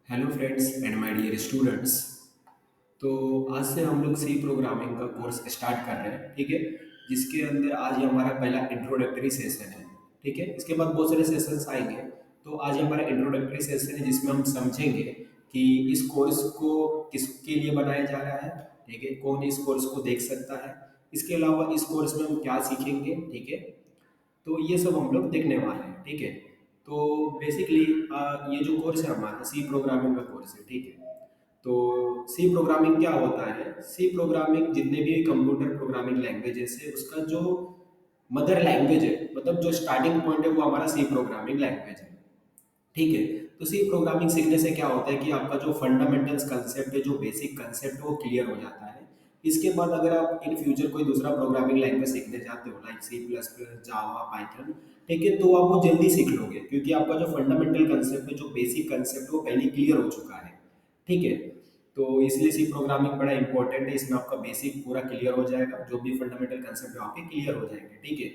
Hello friends and my dear students. तो आज से हम लोग सी प्रोग्रामिंग का कोर्स स्टार्ट कर रहे हैं, ठीक है। जिसके अंदर आज ये हमारा पहला इंट्रोडक्टरी सेशन है, ठीक है। इसके बाद बहुत सारे सेशंस आएंगे। तो आज ये हमारा इंट्रोडक्टरी सेशन है जिसमें हम समझेंगे कि इस कोर्स को किसके लिए बनाया जा रहा है, ठीक है। कौन इस कोर्स को देख सकता है। इसके अलावा इस कोर्स में हम क्या सीखेंगे, ठीक है। तो ये सब हम लोग देखने वाले हैं, ठीक है। तो बेसिकली ये जो कोर्स है हमारा सी प्रोग्रामिंग का कोर्स है, ठीक है। तो सी प्रोग्रामिंग क्या होता है? सी प्रोग्रामिंग जितने भी कंप्यूटर प्रोग्रामिंग लैंग्वेजेस है उसका जो मदर लैंग्वेज है, मतलब जो स्टार्टिंग पॉइंट है वो हमारा सी प्रोग्रामिंग लैंग्वेज है, ठीक है। तो सी प्रोग्रामिंग सीखने से क्या होता है कि आपका जो फंडामेंटल्स कंसेप्ट है, जो बेसिक कंसेप्ट है वो क्लियर हो जाता है। इसके बाद अगर आप इन फ्यूचर कोई दूसरा प्रोग्रामिंग लैंग्वेज सीखने जाते हो लाइक सी प्लस प्लस, जावा, पाइथन, ठीक है, तो आप वो जल्दी सीख लोगे क्योंकि आपका जो फंडामेंटल कंसेप्ट है, जो बेसिक कंसेप्ट है वो पहले क्लियर हो चुका है, ठीक है। तो इसलिए सी प्रोग्रामिंग बड़ा इंपॉर्टेंट है। इसमें आपका बेसिक पूरा क्लियर हो जाएगा, जो भी फंडामेंटल कंसेप्ट है आपके क्लियर हो जाएंगे, ठीक है।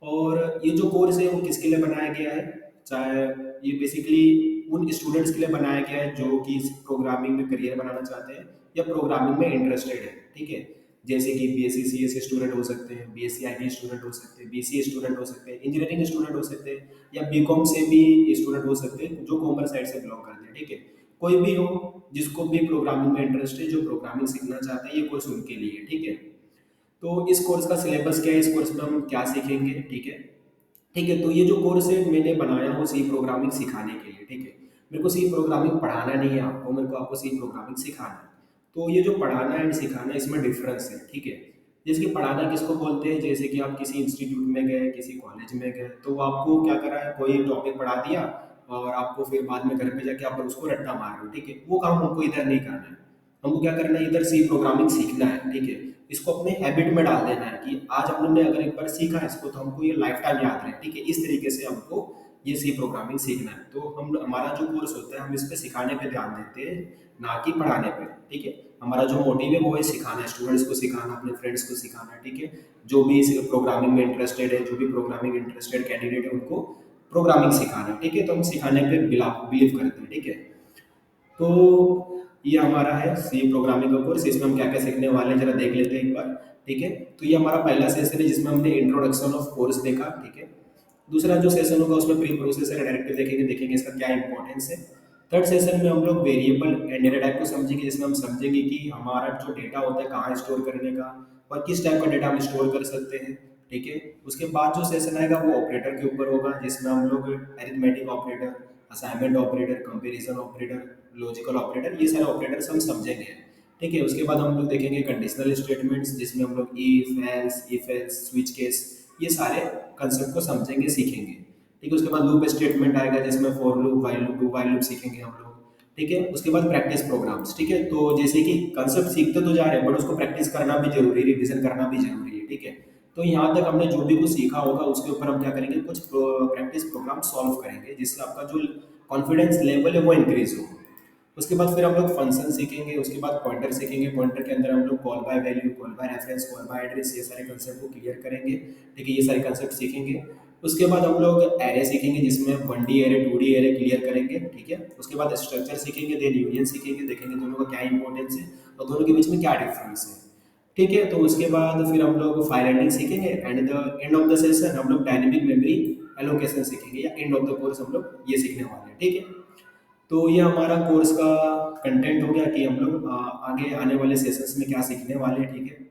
और ये जो कोर्स है वो किसके लिए बनाया गया है? चाहे ये बेसिकली उन स्टूडेंट्स के लिए बनाया गया है जो कि प्रोग्रामिंग में करियर बनाना चाहते हैं या प्रोग्रामिंग में इंटरेस्टेड है, ठीक है। जैसे कि बीएससी सीएस स्टूडेंट हो सकते हैं, बीएससी आईटी स्टूडेंट हो सकते हैं, बीसीए स्टूडेंट हो सकते हैं, इंजीनियरिंग स्टूडेंट हो सकते हैं, या बीकॉम से भी स्टूडेंट हो सकते हैं जो कॉमर्स साइड से बिलोंग करते हैं, ठीक है। कोई भी हो जिसको भी प्रोग्रामिंग में इंटरेस्ट है, जो प्रोग्रामिंग सीखना चाहते हैं, ये कोर्स उनके लिए है, ठीक है। तो इस कोर्स का सिलेबस क्या है, इस कोर्स में हम क्या सीखेंगे, ठीक है। ठीक है, तो ये जो कोर्स है मैंने बनाया हूँ सी प्रोग्रामिंग सिखाने के लिए, ठीक है। मेरे को सी प्रोग्रामिंग पढ़ाना नहीं है आपको, मेरे को आपको सी प्रोग्रामिंग सिखाना है। तो ये जो पढ़ाना एंड सिखाना है इसमें डिफरेंस है, ठीक है। जैसे कि पढ़ाना किसको बोलते हैं? जैसे कि आप किसी इंस्टीट्यूट में गए, किसी कॉलेज में गए, तो वो आपको क्या करा है, कोई टॉपिक पढ़ा दिया और आपको फिर बाद में घर पे जाके आप उसको रट्टा मार रहे हो, ठीक है। वो काम हमको इधर नहीं करना है। हमको क्या करना है, इधर सी प्रोग्रामिंग सीखना है, ठीक है। इसको अपने हैबिट में डाल देना है कि आज हमने अगर एक बार सीखा है इसको तो हमको ये लाइफ टाइम याद रहे, ठीक है। इस तरीके से हमको ये सी प्रोग्रामिंग सीखना है। तो हम हमारा जो कोर्स होता है हम इस पे सिखाने पे ध्यान देते हैं, ना कि पढ़ाने पे, ठीक है। हमारा जो मोटिव है वो है सिखाना है, स्टूडेंट्स को सिखाना, अपने फ्रेंड्स को सिखाना, ठीक है। जो भी प्रोग्रामिंग में इंटरेस्टेड है, जो भी प्रोग्रामिंग इंटरेस्टेड कैंडिडेट है उनको प्रोग्रामिंग सिखाना है, ठीक है। तो हम सिखाने पे बिलीव करते हैं, ठीक है। तो ये हमारा है सी प्रोग्रामिंग का कोर्स। इसमें हम क्या क्या सीखने वाले हैं जरा देख लेते हैं एक बार, ठीक है। तो ये हमारा पहला सेशन है जिसमें हमने इंट्रोडक्शन ऑफ कोर्स देखा, ठीक है। दूसरा जो सेशन होगा उसमें प्री प्रोसेसर एंड डायरेक्टिव देखेंगे, देखेंगे इसका क्या इंपॉर्टेंस है। थर्ड सेशन में हम लोग वेरिएबल एंड डेटा टाइप को समझेंगे, जिसमें हम समझेंगे कि हमारा जो डेटा होता है कहाँ स्टोर करने का और किस टाइप का डेटा हम स्टोर कर सकते हैं, ठीक है। उसके बाद जो सेशन आएगा वो ऑपरेटर के ऊपर होगा, जिसमें हम लोग arithmetic operator, assignment operator, comparison operator, logical operator, ये सारे ऑपरेटर्स हम समझेंगे, ठीक है। उसके बाद हम लोग देखेंगे कंडीशनल स्टेटमेंट्स, जिसमें हम लोग इफ एल्स, स्विच केस, ये सारे कंसेप्ट को समझेंगे, सीखेंगे, ठीक है। उसके बाद लूप स्टेटमेंट आएगा जिसमें for loop, while loop, do while loop सीखेंगे हम लोग, ठीक है। उसके बाद प्रैक्टिस प्रोग्राम्स, ठीक है। तो जैसे कि कंसेप्ट सीखते तो जा रहे हैं बट उसको प्रैक्टिस करना भी जरूरी है, रिविजन करना भी जरूरी है, ठीक है। तो यहाँ तक हमने जो भी कुछ सीखा होगा उसके ऊपर हम क्या करेंगे, कुछ प्रैक्टिस प्रोग्राम सॉल्व करेंगे जिससे आपका जो कॉन्फिडेंस लेवल है वो इंक्रीज हो। उसके बाद फिर हम लोग फंक्शन सीखेंगे, उसके बाद पॉइंटर सीखेंगे। पॉइंटर के अंदर हम लोग call by value, call by reference, call by address, ये सारे कंसेप्ट को क्लियर करेंगे, ठीक है। ये सारे कंसेप्ट सीखेंगे। उसके बाद हम लोग एरे सीखेंगे जिसमें 1D array, 2D array clear करेंगे, ठीक है। उसके बाद स्ट्रक्चर सीखेंगे, देन यूनियन सीखेंगे, देखेंगे दोनों का क्या इंपॉर्टेंस है और दोनों के बीच में क्या डिफरेंस है, ठीक है। तो उसके बाद फिर हम लोग फाइल एंडिंग सीखेंगे and the end of the session हम लोग डायनेमिक मेमोरी एलोकेशन सीखेंगे, या एंड ऑफ द कोर्स हम लोग ये सीखने वाले हैं, ठीक है। तो ये हमारा कोर्स का कंटेंट हो गया कि हम लोग आगे आने वाले सेशंस में क्या सीखने वाले हैं, ठीक है।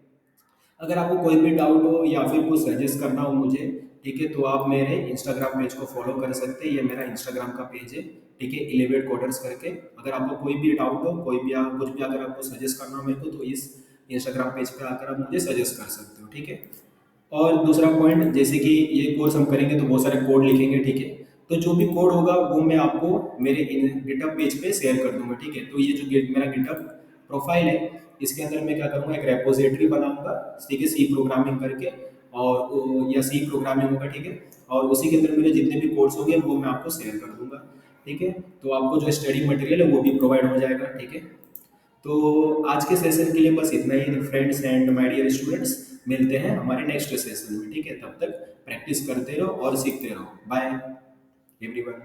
अगर आपको कोई भी डाउट हो या फिर कुछ सजेस्ट करना हो मुझे, ठीक है, तो आप मेरे इंस्टाग्राम पेज को फॉलो कर सकते हैं। ये मेरा इंस्टाग्राम का पेज है, ठीक है, इलेवेट कोडर्स करके। अगर आपको कोई भी डाउट हो, कोई भी कुछ भी अगर आपको सजेस्ट करना हो मेरे को, तो इस इंस्टाग्राम पेज पे आकर आप मुझे सजेस्ट कर सकते हो, ठीक है। और दूसरा पॉइंट, जैसे कि ये कोर्स हम करेंगे तो बहुत सारे कोड लिखेंगे, ठीक है। तो जो भी कोड होगा वो मैं आपको मेरे गिटहब पेज पे शेयर कर दूंगा, ठीक है। तो ये जो मेरा गिटहब प्रोफाइल है इसके अंदर मैं क्या करूँगा, एक रेपोजिटरी बनाऊंगा, ठीक है, सी प्रोग्रामिंग करके, और या सी प्रोग्रामिंग होगा, ठीक है। और उसी के अंदर मेरे जितने भी कोड्स होंगे वो मैं आपको शेयर कर दूंगा, ठीक है। तो आपको जो स्टडी मटेरियल है वो भी प्रोवाइड हो जाएगा, ठीक है। तो आज के सेशन के लिए बस इतना ही friends and my dear students. मिलते हैं हमारे नेक्स्ट सेशन में, ठीक है। तब तक प्रैक्टिस करते रहो और सीखते रहो। Bye everyone.